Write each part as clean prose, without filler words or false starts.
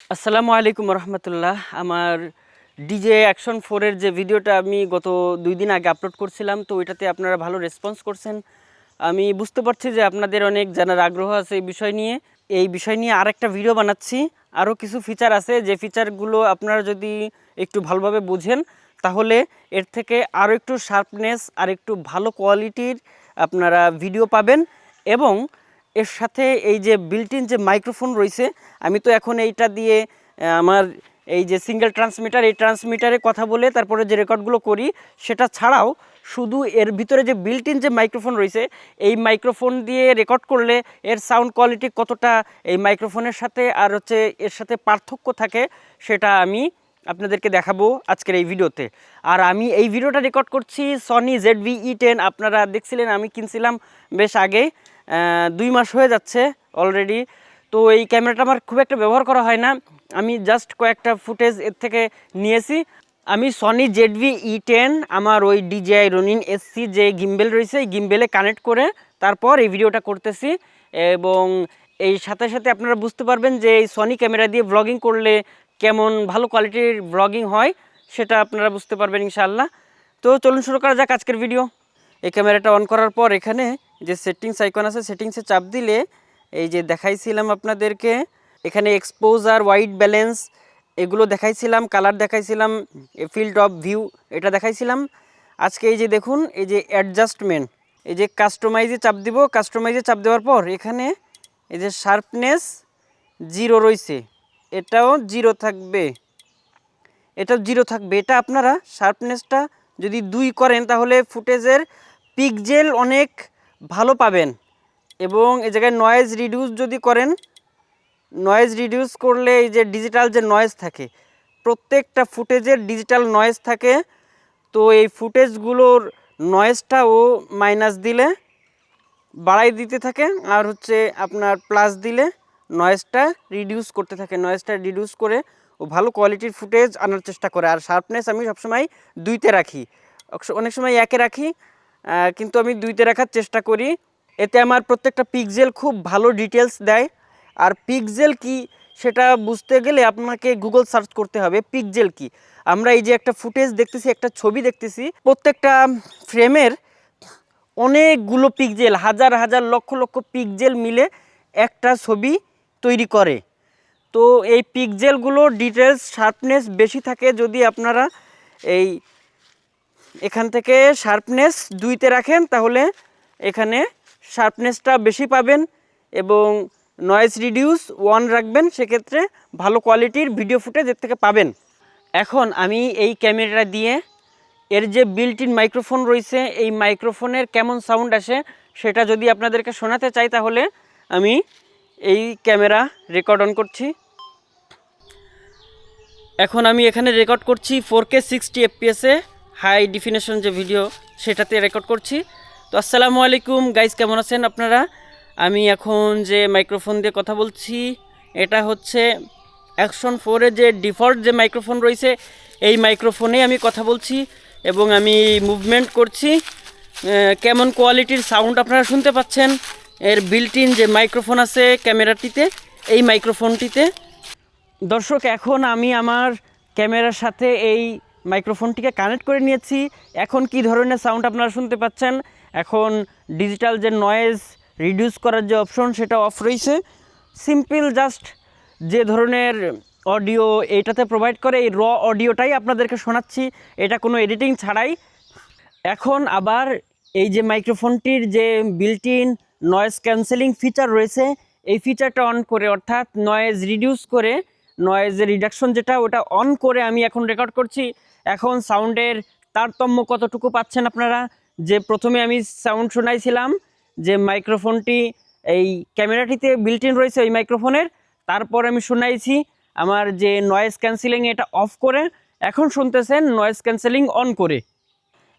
আসসালামু আলাইকুম রহমতুল্লাহ। আমার ডিজে অ্যাকশন 4 এর যে ভিডিওটা আমি গত 2 দিন আগে আপলোড করছিলাম, তো ওইটাতে আপনারা ভালো রেসপন্স করছেন। আমি বুঝতে পারছি যে আপনাদের অনেক জানার আগ্রহ আছে এই বিষয় নিয়ে আরেকটা ভিডিও বানাচ্ছি। আরও কিছু ফিচার আছে, যে ফিচারগুলো আপনারা যদি একটু ভালোভাবে বুঝেন তাহলে এর থেকে আরও একটু শার্পনেস আর একটু ভালো কোয়ালিটির আপনারা ভিডিও পাবেন। এবং এর সাথে এই যে বিল্ট ইন যে মাইক্রোফোন রয়েছে, আমি তো এখন এইটা দিয়ে আমার এই যে সিঙ্গেল ট্রান্সমিটার, এই ট্রান্সমিটারে কথা বলে তারপরে যে রেকর্ডগুলো করি সেটা ছাড়াও শুধু এর ভিতরে যে বিল্ট ইন যে মাইক্রোফোন রয়েছে, এই মাইক্রোফোন দিয়ে রেকর্ড করলে এর সাউন্ড কোয়ালিটি কতটা এই মাইক্রোফোনের সাথে আর এর সাথে পার্থক্য থাকে সেটা আমি আপনাদেরকে দেখাবো আজকের এই ভিডিওতে। আর আমি এই ভিডিওটা রেকর্ড করছি সনি ZV-E10। আপনারা দেখছিলেন আমি কিনছিলাম বেশ আগে, 2 মাস হয়ে যাচ্ছে অলরেডি। তো এই ক্যামেরাটা আমার খুব একটা ব্যবহার করা হয় না, আমি জাস্ট কয়েকটা ফুটেজ এর থেকে নিয়েছি। আমি সনি ZV-E10 আমার ওই DJI Ronin SC যে গিম্বেল রয়েছে, এই গিম্বেলে কানেক্ট করে তারপর এই ভিডিওটা করতেছি। এবং এই সাথে সাথে আপনারা বুঝতে পারবেন যে এই সনি ক্যামেরা দিয়ে ব্লগিং করলে কেমন ভালো কোয়ালিটির ব্লগিং হয় সেটা আপনারা বুঝতে পারবেন ইনশাআল্লাহ। তো চলুন শুরু করা যাক আজকের ভিডিও। এই ক্যামেরাটা অন করার পর এখানে যে সেটিংস আইকন আছে, সেটিংসে চাপ দিলে এই যে দেখাইছিলাম আপনাদেরকে, এখানে এক্সপোজার, হোয়াইট ব্যালেন্স এগুলো দেখাইছিলাম, কালার দেখাইছিলাম, ফিল্ড অফ ভিউ এটা দেখাইছিলাম। আজকে এই যে দেখুন, এই যে অ্যাডজাস্টমেন্ট, এই যে কাস্টমাইজে চাপ দিব। কাস্টমাইজে চাপ দেওয়ার পর এখানে এই যে শার্পনেস 0 রয়েছে, এটাও 0 থাকবে, এটাও 0 থাকবে। এটা আপনারা শার্পনেসটা যদি 2 করেন তাহলে ফুটেজের পিক্সেল অনেক ভালো পাবেন। এবং এই জায়গায় নয়েজ রিডিউস যদি করেন, নয়েজ রিডিউস করলে এই যে ডিজিটাল যে নয়েজ থাকে, প্রত্যেকটা ফুটেজের ডিজিটাল নয়েজ থাকে, তো এই ফুটেজগুলোর নয়েজটাও মাইনাস দিলে বাড়াই দিতে থাকে, আর আপনার প্লাস দিলে নয়েজটা রিডিউস করতে থাকে। নয়েজটা রিডিউস করে ও ভালো কোয়ালিটির ফুটেজ আনার চেষ্টা করে। আর শার্পনেস আমি সবসময় 2তে রাখি, অনেক সময় 1-এ রাখি, কিন্তু আমি 2তে রাখার চেষ্টা করি। এতে আমার প্রত্যেকটা পিক্সেল খুব ভালো ডিটেলস দেয়। আর পিক্সেল কি সেটা বুঝতে গেলে আপনাকে গুগল সার্চ করতে হবে পিক্সেল কি। আমরা এই যে একটা ফুটেজ দেখতেছি, একটা ছবি দেখতেছি, প্রত্যেকটা ফ্রেমের অনেকগুলো পিক্সেল, হাজার হাজার লক্ষ লক্ষ পিক্সেল মিলে একটা ছবি তৈরি করে। তো এই পিক্সেলগুলো ডিটেলস শার্পনেস বেশি থাকে যদি আপনারা এখান থেকে শার্পনেস 2তে রাখেন, তাহলে এখানে শার্পনেসটা বেশি পাবেন। এবং নয়েজ রিডিউস 1 রাখবেন, সেক্ষেত্রে ভালো কোয়ালিটির ভিডিও ফুটেজ এর থেকে পাবেন। এখন আমি এই ক্যামেরা দিয়ে এর যে বিল্ট ইন মাইক্রোফোন রয়েছে, এই মাইক্রোফোনের কেমন সাউন্ড আসে সেটা যদি আপনাদেরকে শোনাতে চাই, তাহলে আমি এই ক্যামেরা রেকর্ড অন করছি। এখন আমি এখানে রেকর্ড করছি 4K 60 FPS-এ হাই ডেফিনেশন যে ভিডিও সেটাতে রেকর্ড করছি। তো আসসালামু আলাইকুম গাইস, কেমন আছেন আপনারা? আমি এখন যে মাইক্রোফোন দিয়ে কথা বলছি এটা হচ্ছে অ্যাকশন 4-এর যে ডিফল্ট যে মাইক্রোফোন রয়েছে, এই মাইক্রোফোনে আমি কথা বলছি এবং আমি মুভমেন্ট করছি। কেমন কোয়ালিটির সাউন্ড আপনারা শুনতে পাচ্ছেন এর বিল্ট ইন যে মাইক্রোফোন আছে ক্যামেরাটিতে, এই মাইক্রোফোনটিতে। দর্শক, এখন আমি আমার ক্যামেরার সাথে এই মাইক্রোফোনটিকে কানেক্ট করে নিয়েছি। এখন কি ধরনের সাউন্ড আপনারা শুনতে পাচ্ছেন? এখন ডিজিটাল যে নয়েজ রিডিউস করার যে অপশন সেটা অফ রয়েছে। সিম্পল জাস্ট যে ধরনের অডিও এইটাতে প্রোভাইড করে, এই র অডিওটাই আপনাদেরকে শোনাচ্ছি, এটা কোনো এডিটিং ছাড়াই। এখন আবার এই যে মাইক্রোফোনটির যে built in noise cancelling feature রয়েছে, এই ফিচারটা অন করে, অর্থাৎ নয়েজ রিডিউস করে, নয়েজ রিডাকশন যেটা, ওটা অন করে আমি এখন রেকর্ড করছি। এখন সাউন্ডের তারতম্য কতটুকু পাচ্ছেন আপনারা? যে প্রথমে আমি সাউন্ড শোনাইছিলাম যে মাইক্রোফোনটি এই ক্যামেরাটিতে বিল্ট ইন রয়েছে ওই মাইক্রোফোনের, তারপর আমি শোনাইছি আমার যে নয়েজ ক্যান্সেলিং এটা অফ করে, এখন শুনতেছেন নয়েজ ক্যান্সেলিং অন করে।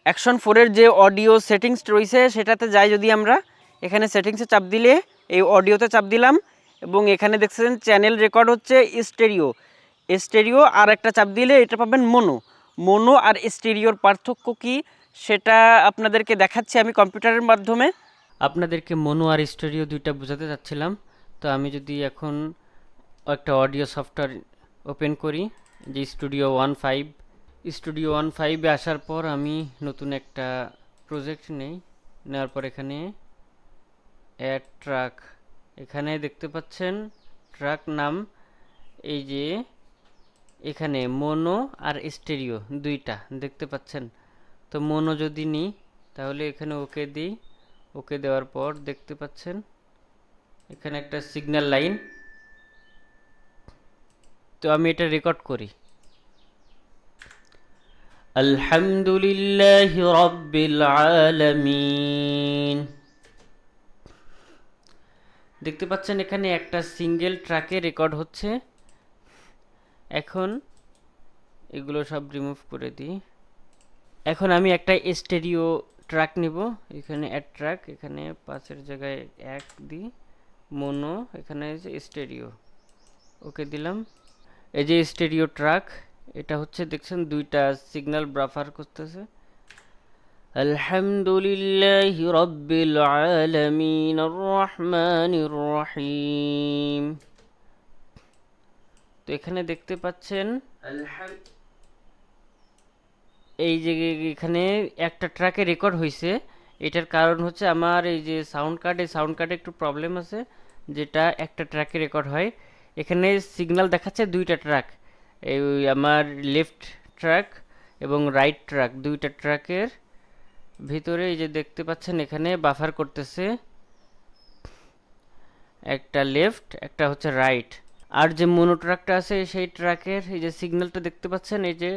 অ্যাকশন 4-এর যে অডিও সেটিংস রয়েছে সেটাতে যাই, যদি আমরা এখানে সেটিংসে চাপ দিলে এই অডিওতে চাপ দিলাম এবং এখানে দেখছেন চ্যানেল রেকর্ড হচ্ছে স্টেরিও, স্টেরিও, আর একটা চাপ দিলে এটা পাবেন মোনো। মোনো আর স্টেরিওর পার্থক্য কি সেটা আপনাদেরকে দেখাচ্ছি আমি কম্পিউটারের মাধ্যমে। আপনাদেরকে মোনো আর স্টেরিও দুইটা বোঝাতে চাচ্ছিলাম। তো আমি যদি এখন একটা অডিও সফটওয়্যার ওপেন করি, যে স্টুডিও 15 আসার পর আমি নতুন একটা প্রজেক্ট নেওয়ার পর এখানে অ্যাড ট্র্যাক, এখানে দেখতে পাচ্ছেন ট্র্যাক নাম, এই যে এখানে মোনো আর স্টেরিও দুইটা দেখতে পাচ্ছেন। তো মোনো যদি নিই তাহলে এখানে ওকে দিই, ওকে দেওয়ার পর দেখতে পাচ্ছেন এখানে একটা সিগন্যাল লাইন। তো আমি এটা রেকর্ড করি। আলহামদুলিল্লাহি রাব্বিল আলামিন। দেখতে পাচ্ছেন এখানে একটা সিঙ্গেল ট্র্যাকে রেকর্ড হচ্ছে। এখন এগুলো সব রিমুভ করে দিই। এখন আমি একটা স্টেরিও ট্র্যাক নিব, এখানে অ্যাড ট্র্যাক, এখানে 5-এর জায়গায় 1 দিই, মোনো, এখানে স্টেরিও, ওকে দিলাম। এই যে স্টেরিও ট্র্যাক, এটা হচ্ছে দেখছেন দুইটা সিগন্যাল বাফার করতেছে। আলহামদুলিল্লাহি রাব্বিল আলামিন আর রহমানির রহিম। তো এখানে দেখতে পাচ্ছেন এই যে এখানে একটা ট্র্যাকে রেকর্ড হয়েছে। এটার কারণ হচ্ছে আমার এই যে সাউন্ড কার্ডে একটু প্রবলেম আছে, যেটা একটা ট্র্যাকে রেকর্ড হয়। এখানে সিগন্যাল দেখাচ্ছে দুইটা ট্র্যাক, এই আমার লেফট ট্র্যাক এবং রাইট ট্র্যাক, দুইটা ট্র্যাকের ভিতরে এই যে দেখতে পাচ্ছেন এখানে বাফার করতেছে, একটা লেফট একটা হচ্ছে রাইট। আর যে মোনো ট্র্যাকটা আছে সেই ট্র্যাকের এই যে সিগন্যালটা দেখতে পাচ্ছেন, এই যে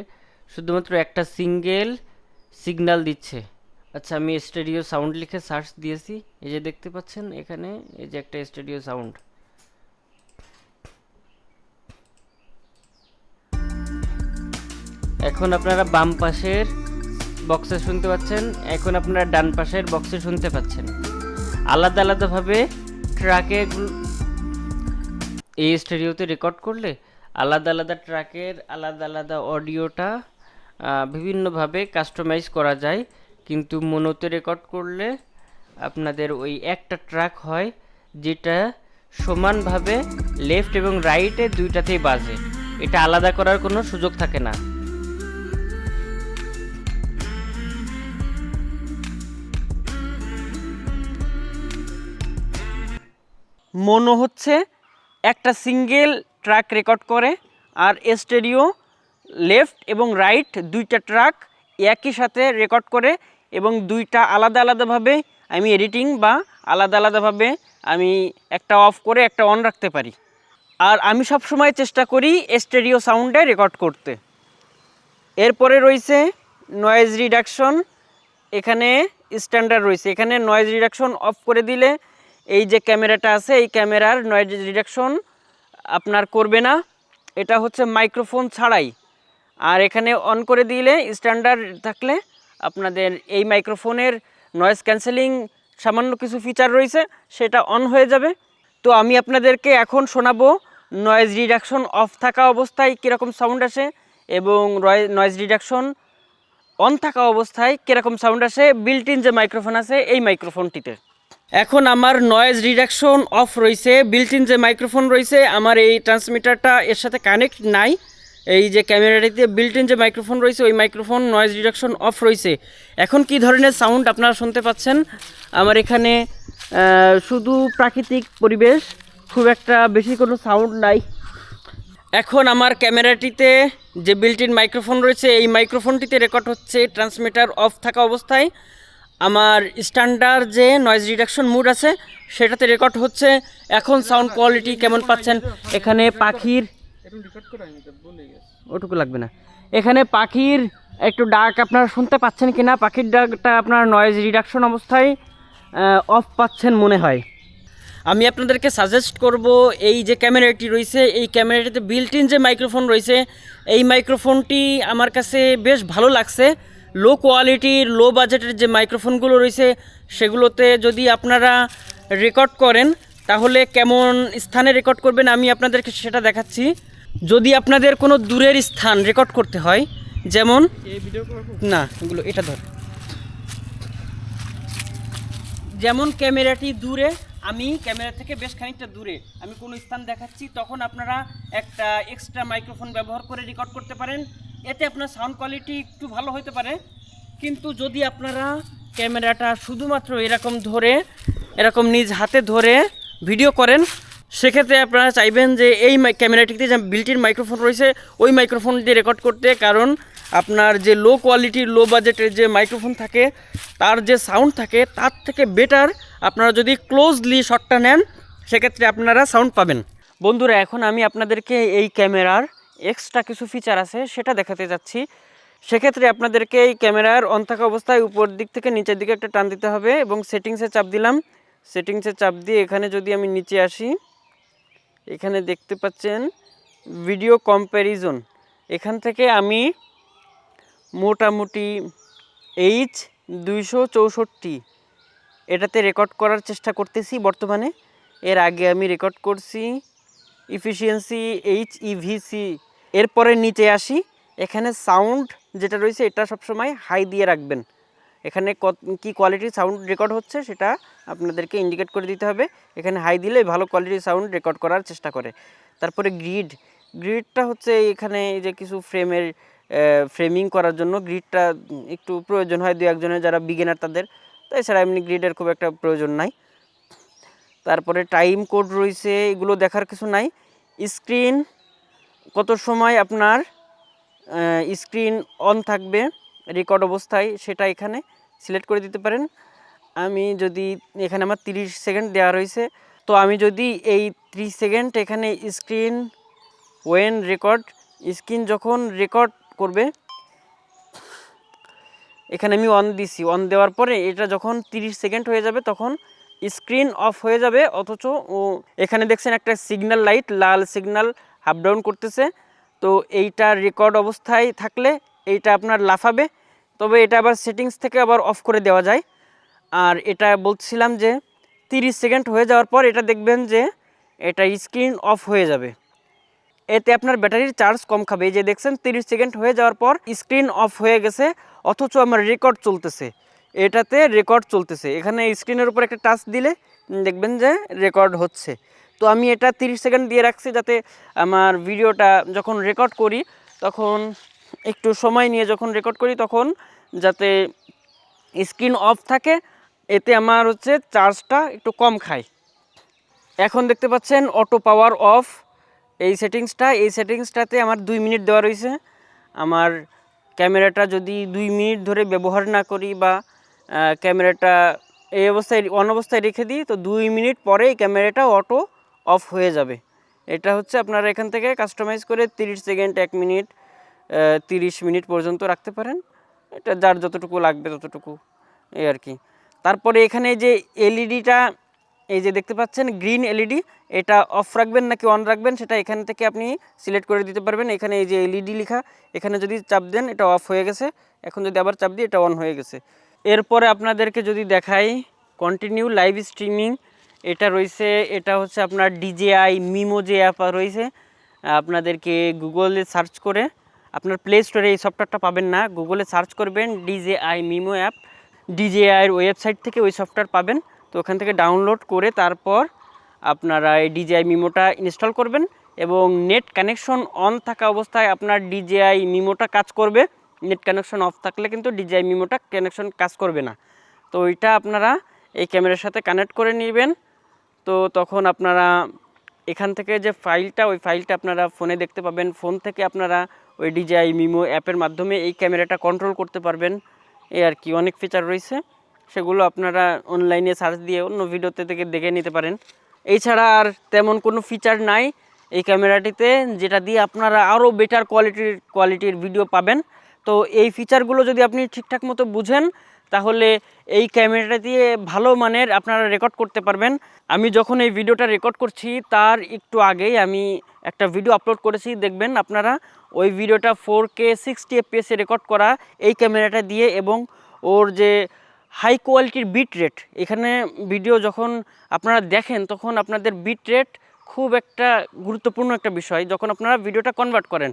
শুধুমাত্র একটা সিঙ্গেল সিগন্যাল দিচ্ছে। আচ্ছা, আমি স্টেরিও সাউন্ড লিখে সার্চ দিয়েছি, এই যে দেখতে পাচ্ছেন এখানে এই যে একটা স্টেরিও সাউন্ড। এখন আপনারা বাম পাশের বক্সে শুনতে পাচ্ছেন, এখন আপনারা ডান পাশের বক্সে শুনতে পাচ্ছেন। আলাদা আলাদাভাবে ট্র্যাকে এই স্টেরিওতে রেকর্ড করলে আলাদা আলাদা ট্র্যাকের আলাদা আলাদা অডিওটা বিভিন্নভাবে কাস্টমাইজ করা যায়, কিন্তু মোনোতে রেকর্ড করলে আপনাদের ওই একটা ট্র্যাক হয় যেটা সমানভাবে লেফট এবং রাইটে দুইটাতেই বাজে, এটা আলাদা করার কোনো সুযোগ থাকে না। মোনো হচ্ছে একটা সিঙ্গেল ট্র্যাক রেকর্ড করে, আর স্টেরিও লেফট এবং রাইট দুইটা ট্র্যাক একই সাথে রেকর্ড করে, এবং দুইটা আলাদা আলাদাভাবে আমি এডিটিং বা আলাদা আলাদাভাবে আমি একটা অফ করে একটা অন রাখতে পারি। আর আমি সব সময় চেষ্টা করি স্টেরিও সাউন্ডে রেকর্ড করতে। এরপরে রয়েছে নয়েজ রিডাকশন, এখানে স্ট্যান্ডার্ড রয়েছে, এখানে নয়েজ রিডাকশন অফ করে দিলে এই যে ক্যামেরাটা আছে এই ক্যামেরার নয়েজ রিডাকশন আপনার করবে না, এটা হচ্ছে মাইক্রোফোন ছাড়াই। আর এখানে অন করে দিলে স্ট্যান্ডার্ড থাকলে আপনাদের এই মাইক্রোফোনের নয়েজ ক্যান্সেলিং সামান্য কিছু ফিচার রয়েছে, সেটা অন হয়ে যাবে। তো আমি আপনাদেরকে এখন শোনাবো নয়েজ রিডাকশন অফ থাকা অবস্থায় কীরকম সাউন্ড আসে এবং নয়েজ রিডাকশন অন থাকা অবস্থায় কীরকম সাউন্ড আসে বিল্ট ইন যে মাইক্রোফোন আছে এই মাইক্রোফোনটিতে। এখন আমার নয়েজ রিডাকশন অফ রয়েছে, বিল্ট ইন যে মাইক্রোফোন রয়েছে, আমার এই ট্রান্সমিটারটা এর সাথে কানেক্ট নাই। এই যে ক্যামেরাটিতে বিল্ট ইন যে মাইক্রোফোন রয়েছে ওই মাইক্রোফোন নয়েজ রিডাকশন অফ রয়েছে। এখন কি ধরনের সাউন্ড আপনারা শুনতে পাচ্ছেন? আমার এখানে শুধু প্রাকৃতিক পরিবেশ, খুব একটা বেশি কোনো সাউন্ড নাই। এখন আমার ক্যামেরাটিতে যে বিল্ট ইন মাইক্রোফোন রয়েছে এই মাইক্রোফোনটিতে রেকর্ড হচ্ছে ট্রান্সমিটার অফ থাকা অবস্থায়। আমার স্ট্যান্ডার্ড যে নয়েজ রিডাকশন মুড আছে সেটাতে রেকর্ড হচ্ছে। এখন সাউন্ড কোয়ালিটি কেমন পাচ্ছেন? এখানে পাখির ওটুকু লাগবে না, এখানে পাখির একটু ডাক আপনারা শুনতে পাচ্ছেন কিনা? পাখির ডাকটা আপনার নয়েজ রিডাকশন অবস্থায় অফ পাচ্ছেন মনে হয়। আমি আপনাদেরকে সাজেস্ট করব এই যে ক্যামেরাটি রয়েছে এই ক্যামেরাটিতে বিল্ট ইন যে মাইক্রোফোন রয়েছে এই মাইক্রোফোনটি আমার কাছে বেশ ভালো লাগছে। লো কোয়ালিটির লো বাজেটের যে মাইক্রোফোনগুলো রয়েছে সেগুলোতে যদি আপনারা রেকর্ড করেন তাহলে কেমন স্থানে রেকর্ড করবেন আমি আপনাদেরকে সেটা দেখাচ্ছি। যদি আপনাদের কোনো দূরের স্থান রেকর্ড করতে হয়, যেমন না এগুলো এটা ধর, যেমন ক্যামেরাটি দূরে আমি ক্যামেরা থেকে বেশ খানিকটা দূরে আমি কোনো স্থান দেখাচ্ছি, তখন আপনারা একটা এক্সট্রা মাইক্রোফোন ব্যবহার করে রেকর্ড করতে পারেন। এতে আপনার সাউন্ড কোয়ালিটি একটু ভালো হতে পারে। কিন্তু যদি আপনারা ক্যামেরাটা শুধুমাত্র এরকম ধরে, এরকম নিজ হাতে ধরে ভিডিও করেন, সেক্ষেত্রে আপনারা চাইবেন যে এই ক্যামেরাটিতে যে বিল্ট-ইন মাইক্রোফোন রয়েছে ওই মাইক্রোফোন দিয়ে রেকর্ড করতে, কারণ আপনার যে লো কোয়ালিটির লো বাজেটের যে মাইক্রোফোন থাকে তার যে সাউন্ড থাকে তার থেকে বেটার আপনারা যদি ক্লোজলি শটটা নেন সেক্ষেত্রে আপনারা সাউন্ড পাবেন। বন্ধুরা, এখন আমি আপনাদেরকে এই ক্যামেরার এক্সট্রা কিছু ফিচার আছে সেটা দেখাতে যাচ্ছি। সেক্ষেত্রে আপনাদেরকে এই ক্যামেরার অন থাকা অবস্থায় উপর দিক থেকে নিচের দিকে একটা টান দিতে হবে এবং সেটিংসে চাপ দিলাম। সেটিংসে চাপ দিয়ে এখানে যদি আমি নিচে আসি, এখানে দেখতে পাচ্ছেন ভিডিও কম্প্যারিজন। এখান থেকে আমি মোটামুটি H264 এটাতে রেকর্ড করার চেষ্টা করতেছি বর্তমানে। এর আগে আমি রেকর্ড করছি ইফিসিয়েন্সি HEVC। এরপরে নিচে আসি, এখানে সাউন্ড যেটা রয়েছে এটা সবসময় হাই দিয়ে রাখবেন। এখানে কি কোয়ালিটির সাউন্ড রেকর্ড হচ্ছে সেটা আপনাদেরকে ইন্ডিকেট করে দিতে হবে। এখানে হাই দিলে ভালো কোয়ালিটির সাউন্ড রেকর্ড করার চেষ্টা করে। তারপরে গ্রিডটা হচ্ছে এখানে যে কিছু ফ্রেমিং করার জন্য গ্রিডটা একটু প্রয়োজন হয় দু একজনের যারা বিগিনার তাদের, তো এছাড়া এমনি গ্রিডের খুব একটা প্রয়োজন নাই। তারপরে টাইম কোড রয়েছে, এগুলো দেখার কিছু নাই। স্ক্রিন কত সময় আপনার স্ক্রিন অন থাকবে রেকর্ড অবস্থায় সেটা এখানে সিলেক্ট করে দিতে পারেন। আমি যদি এখানে আমার 30 সেকেন্ড দেওয়া রয়েছে, তো আমি যদি এই 30 সেকেন্ড এখানে স্ক্রিন স্ক্রিন যখন রেকর্ড করবে এখানে আমি অন দিছি, অন দেওয়ার পরে এটা যখন 30 সেকেন্ড হয়ে যাবে তখন স্ক্রিন অফ হয়ে যাবে। অথচ এখানে দেখছেন একটা সিগন্যাল লাইট লাল সিগন্যাল হাফ ডাউন করতেছে, তো এইটা রেকর্ড অবস্থায় থাকলে এইটা আপনার লাফাবে। তবে এটা আবার সেটিংস থেকে আবার অফ করে দেওয়া যায়। আর এটা বলছিলাম যে 30 সেকেন্ড হয়ে যাওয়ার পর এটা দেখবেন যে এটা স্ক্রিন অফ হয়ে যাবে। এতে আপনার ব্যাটারির চার্জ কম খাবে। এই যে দেখছেন 30 সেকেন্ড হয়ে যাওয়ার পর স্ক্রিন অফ হয়ে গেছে, অথচ আমার রেকর্ড চলতেছে, এটাতে রেকর্ড চলতেছে। এখানে স্ক্রিনের উপর একটা টাচ দিলে দেখবেন যে রেকর্ড হচ্ছে। তো আমি এটা 30 সেকেন্ড দিয়ে রাখছি যাতে আমার ভিডিওটা যখন রেকর্ড করি তখন একটু সময় নিয়ে যখন রেকর্ড করি তখন যাতে স্ক্রিন অফ থাকে, এতে আমার হচ্ছে চার্জটা একটু কম খায়। এখন দেখতে পাচ্ছেন অটো পাওয়ার অফ এই সেটিংসটাতে আমার 2 মিনিট দেওয়া রয়েছে। আমার ক্যামেরাটা যদি 2 মিনিট ধরে ব্যবহার না করি বা ক্যামেরাটা এই অবস্থায় অন অবস্থায় রেখে দিই, তো 2 মিনিট পরে এই ক্যামেরাটা অটো অফ হয়ে যাবে। এটা হচ্ছে আপনারা এখান থেকে কাস্টমাইজ করে 30 সেকেন্ড, 1 মিনিট, 30 মিনিট পর্যন্ত রাখতে পারেন। এটা যার যতটুকু লাগবে ততটুকু, এই আর কি। তারপরে এখানে যে এলইডিটা এই যে দেখতে পাচ্ছেন গ্রিন এলইডি, এটা অফ রাখবেন নাকি অন রাখবেন সেটা এখান থেকে আপনি সিলেক্ট করে দিতে পারবেন। এখানে এই যে এলইডি লেখা, এখানে যদি চাপ দেন এটা অফ হয়ে গেছে, এখন যদি আবার চাপ দিই এটা অন হয়ে গেছে। এরপরে আপনাদেরকে যদি দেখাই কন্টিনিউ লাইভ স্ট্রিমিং, এটা রয়েছে, এটা হচ্ছে আপনার DJI মিমো যে অ্যাপ রয়েছে, আপনাদেরকে গুগলে সার্চ করে, আপনার প্লে স্টোরে এই সফটওয়্যারটা পাবেন না, গুগলে সার্চ করবেন DJI মিমো অ্যাপ, DJIয়ের ওয়েবসাইট থেকে ওই সফটওয়্যার পাবেন। তো ওখান থেকে ডাউনলোড করে তারপর আপনারা এই DJI মিমোটা ইনস্টল করবেন এবং নেট কানেকশন অন থাকা অবস্থায় আপনার DJI মিমোটা কাজ করবে। নেট কানেকশন অফ থাকলে কিন্তু DJI মিমোটা কানেকশন কাজ করবে না। তো ওইটা আপনারা এই ক্যামেরার সাথে কানেক্ট করে নেবেন। তো তখন আপনারা এখান থেকে যে ফাইলটা, ওই ফাইলটা আপনারা ফোনে দেখতে পাবেন। ফোন থেকে আপনারা ওই DJI মিমো অ্যাপের মাধ্যমে এই ক্যামেরাটা কন্ট্রোল করতে পারবেন। এই আর কি, অনেক ফিচার রয়েছে, সেগুলো আপনারা অনলাইনে সার্চ দিয়ে অন্য ভিডিওতে থেকে দেখে নিতে পারেন। এছাড়া আর তেমন কোনো ফিচার নাই এই ক্যামেরাটিতে যেটা দিয়ে আপনারা আরও বেটার কোয়ালিটির ভিডিও পাবেন। তো এই ফিচারগুলো যদি আপনি ঠিকঠাক মতো বুঝেন তাহলে এই ক্যামেরাটা দিয়ে ভালো মানের আপনারা রেকর্ড করতে পারবেন। আমি যখন এই ভিডিওটা রেকর্ড করছি তার একটু আগেই আমি একটা ভিডিও আপলোড করেছি, দেখবেন আপনারা ওই ভিডিওটা 4K 60 fps রেকর্ড করা এই ক্যামেরাটা দিয়ে, এবং ওর যে হাই কোয়ালিটির বিট রেট, এখানে ভিডিও যখন আপনারা দেখেন তখন আপনাদের বিট রেট খুব একটা গুরুত্বপূর্ণ একটা বিষয় যখন আপনারা ভিডিওটা কনভার্ট করেন।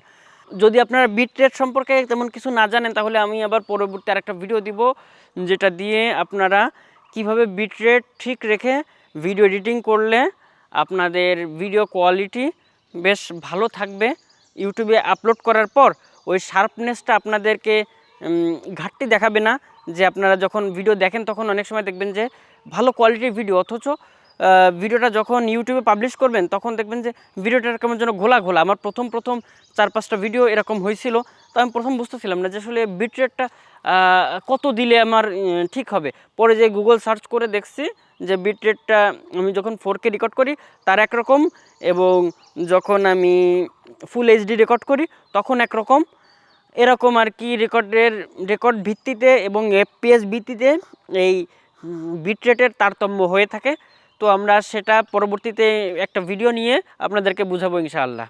যদি আপনারা বিট রেট সম্পর্কে তেমন কিছু না জানেন তাহলে আমি আবার পরবর্তী আরেকটা ভিডিও দিব যেটা দিয়ে আপনারা কিভাবে বিট রেট ঠিক রেখে ভিডিও এডিটিং করলে আপনাদের ভিডিও কোয়ালিটি বেশ ভালো থাকবে। ইউটিউবে আপলোড করার পর ওই শার্পনেসটা আপনাদেরকে ঘাটতি দেখাবে না। যে আপনারা যখন ভিডিও দেখেন তখন অনেক সময় দেখবেন যে ভালো কোয়ালিটির ভিডিও, অথচ ভিডিওটা যখন ইউটিউবে পাবলিশ করবেন তখন দেখবেন যে ভিডিওটা কেমন যেন ঘোলা ঘোলা। আমার প্রথম 4-5টা ভিডিও এরকম হয়েছিল। তো আমি প্রথম বুঝতেছিলাম না যে আসলে বিট রেটটা কত দিলে আমার ঠিক হবে। পরে যে গুগল সার্চ করে দেখছি যে বিট রেটটা আমি যখন 4K রেকর্ড করি তার একরকম, এবং যখন আমি ফুল এইচডি রেকর্ড করি তখন একরকম। এরকম আর কি রেকর্ড ভিত্তিতে এবং এফপিএস ভিত্তিতে এই বিট রেটের তারতম্য হয়ে থাকে। তো আমরা সেটা পরবর্তীতে একটা ভিডিও নিয়ে আপনাদেরকে বুঝাবো ইনশাআল্লাহ।